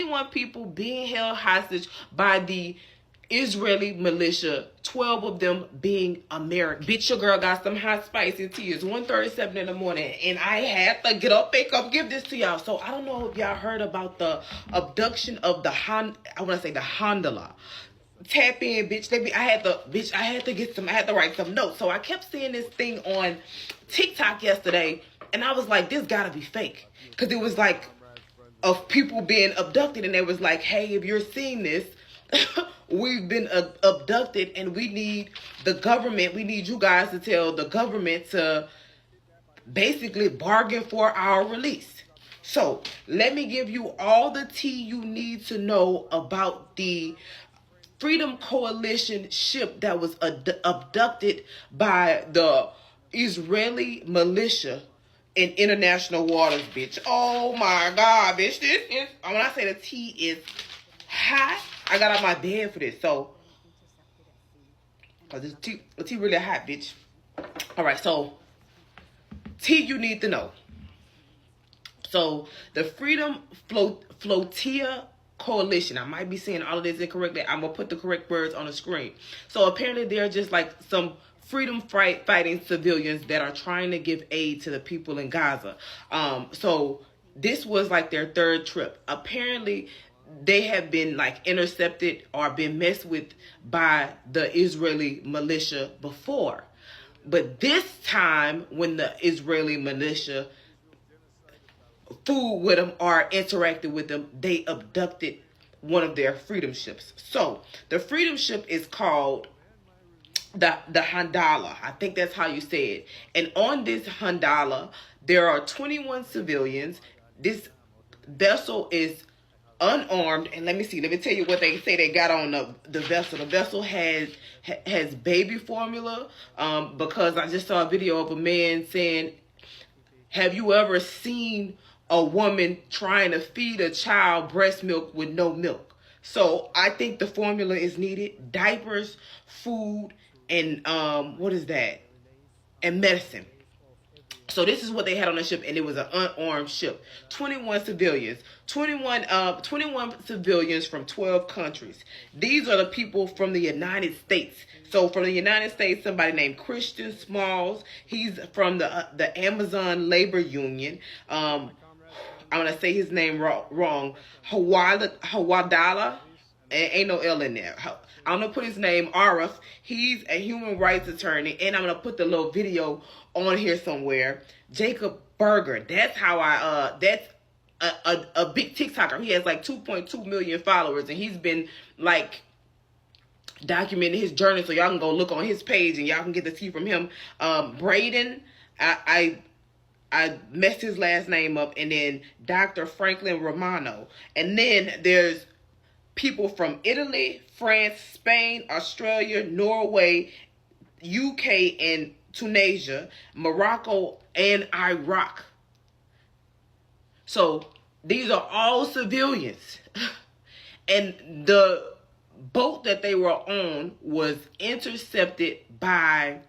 21 people being held hostage by the Israeli militia, 12 of them being American. Bitch, your girl got some hot spicy tea. It's 1:37 in the morning, and I had to get up and come give this to y'all. So I don't know if y'all heard about the abduction of the Handala. Tap in, bitch. I had to write some notes. So I kept seeing this thing on TikTok yesterday, and I was like, this gotta be fake. Because it was like of people being abducted, and they was like, hey, if you're seeing this, we've been abducted, and we need you guys to tell the government to basically bargain for our release. So let me give you all the tea you need to know about the Freedom Coalition ship that was abducted by the Israeli militia in international waters, bitch. Oh my God, bitch. This is, when I say the tea is hot, I got out my bed for this. So, cause the tea really hot, bitch. All right, so tea you need to know. So the Freedom Flotilla Coalition. I might be saying all of this incorrectly. I'm gonna put the correct words on the screen. So apparently they're just like some freedom fighting civilians that are trying to give aid to the people in Gaza. So this was like their third trip. Apparently they have been like intercepted or been messed with by the Israeli militia before. But this time when the Israeli militia fooled with them or interacted with them, they abducted one of their freedom ships. So the freedom ship is called the Handala. I think that's how you say it. And on this Handala, there are 21 civilians. This vessel is unarmed, and let me tell you what they say they got on the vessel. The vessel has baby formula, because I just saw a video of a man saying, have you ever seen a woman trying to feed a child breast milk with no milk? So I think the formula is needed. Diapers, food, and what is that? And medicine. So this is what they had on the ship, and it was an unarmed ship. 21 civilians. 21 civilians from 12 countries. These are the people from the United States. So from the United States, somebody named Christian Smalls. He's from the Amazon Labor Union. I'm going to say his name wrong. Hawadala. Ain't no L in there. I'm going to put his name, Arif. He's a human rights attorney. And I'm going to put the little video on here somewhere. Jacob Berger. That's how that's a big TikToker. He has like 2.2 million followers. And he's been like documenting his journey. So y'all can go look on his page and y'all can get the tea from him. Braden, I messed his last name up. And then Dr. Franklin Romano. And then there's people from Italy, France, Spain, Australia, Norway, UK, and Tunisia, Morocco, and Iraq. So these are all civilians. And the boat that they were on was intercepted by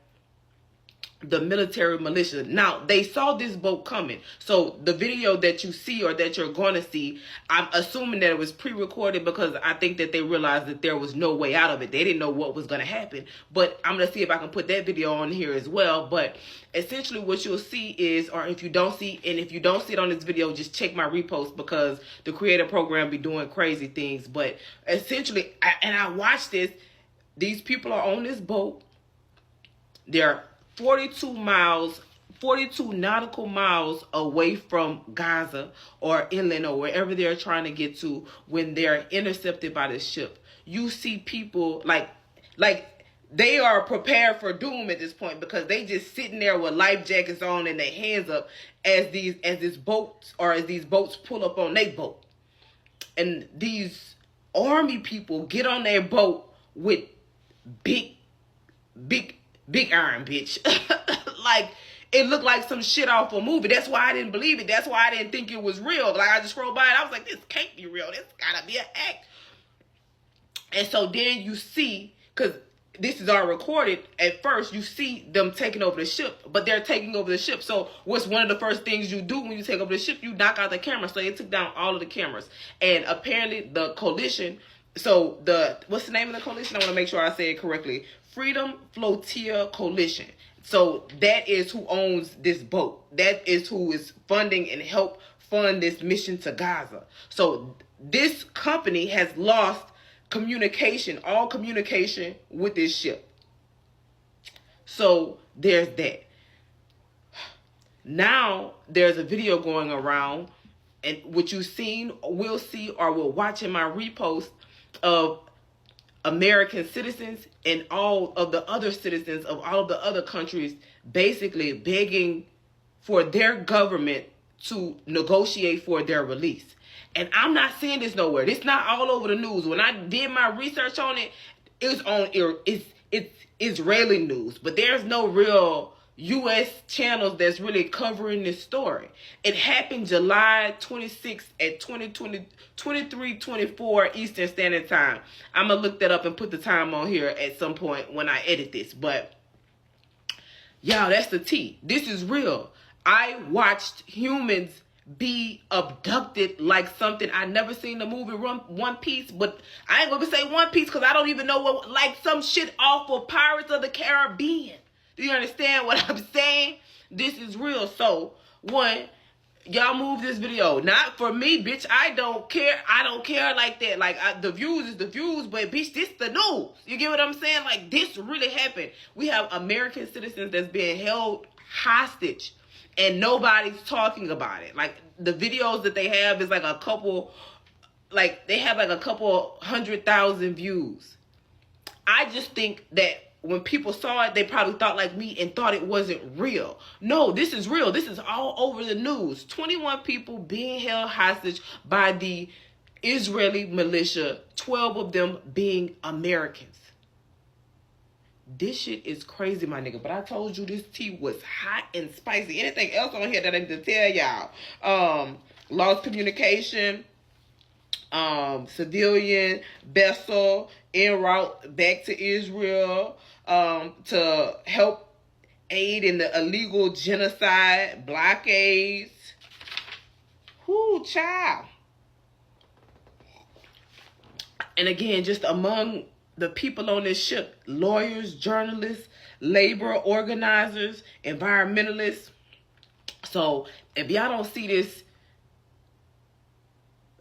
the military militia. Now, they saw this boat coming. So the video that you see or that you're going to see, I'm assuming that it was pre-recorded because I think that they realized that there was no way out of it. They didn't know what was going to happen. But I'm going to see if I can put that video on here as well. But essentially what you'll see is, or if you don't see it on this video, just check my repost because the creator program be doing crazy things. But essentially, I watched this. These people are on this boat. They're 42 nautical miles away from Gaza or inland or wherever they're trying to get to when they're intercepted by this ship. You see people like they are prepared for doom at this point because they just sitting there with life jackets on and their hands up as these boats pull up on their boat. And these army people get on their boat with big iron, bitch. Like, it looked like some shit off a movie. That's why I didn't believe it. That's why I didn't think it was real. Like, I just scrolled by and I was like, this can't be real. This gotta be an act. And so then you see, because this is all recorded. At first, you see them taking over the ship, but they're taking over the ship. So what's one of the first things you do when you take over the ship? You knock out the camera. So they took down all of the cameras. And apparently the coalition, so what's the name of the coalition? I want to make sure I say it correctly. Freedom Flotilla Coalition. So that is who owns this boat. That is who is funding and help fund this mission to Gaza. So this company has lost communication, all communication with this ship. So there's that. Now there's a video going around, and what you've seen, will see, or will watch in my repost of American citizens and all of the other citizens of all of the other countries basically begging for their government to negotiate for their release. And I'm not seeing this nowhere. It's not all over the news. When I did my research on it, it's Israeli news. But there's no real U.S. channels that's really covering this story. It happened July 26th at 23:24 Eastern Standard Time. I'm going to look that up and put the time on here at some point when I edit this. But, y'all, that's the tea. This is real. I watched humans be abducted like something. I never seen the movie One Piece, but I ain't gonna say One Piece because I don't even know what, like some shit off of Pirates of the Caribbean. Do you understand what I'm saying? This is real. So, one, y'all move this video. Not for me, bitch. I don't care. I don't care like that. Like, the views is the views, but bitch, this the news. You get what I'm saying? Like, this really happened. We have American citizens that's being held hostage, and nobody's talking about it. Like, the videos that they have is like a couple, like, they have like a couple 100,000 views. I just think that when people saw it, they probably thought like me and thought it wasn't real. No, this is real. This is all over the news. 21 people being held hostage by the Israeli militia, 12 of them being Americans. This shit is crazy, my nigga. But I told you this tea was hot and spicy. Anything else on here that I need to tell y'all? Lost communication, civilian vessel en route back to Israel to help aid in the illegal genocide, blockades. Whoo, child. And again, just among the people on this ship, lawyers, journalists, labor organizers, environmentalists. So if y'all don't see this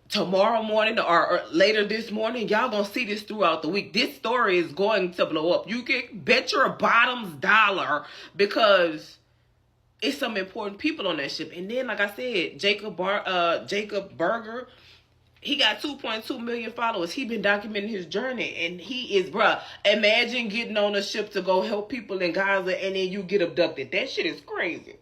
tomorrow morning or later this morning, y'all gonna see this throughout the week. This story is going to blow up. You can bet your bottoms dollar, because it's some important people on that ship. And then, like I said, Jacob Berger, he got 2.2 million followers. He been documenting his journey, and he is, bruh, imagine getting on a ship to go help people in Gaza and then you get abducted. That shit is crazy.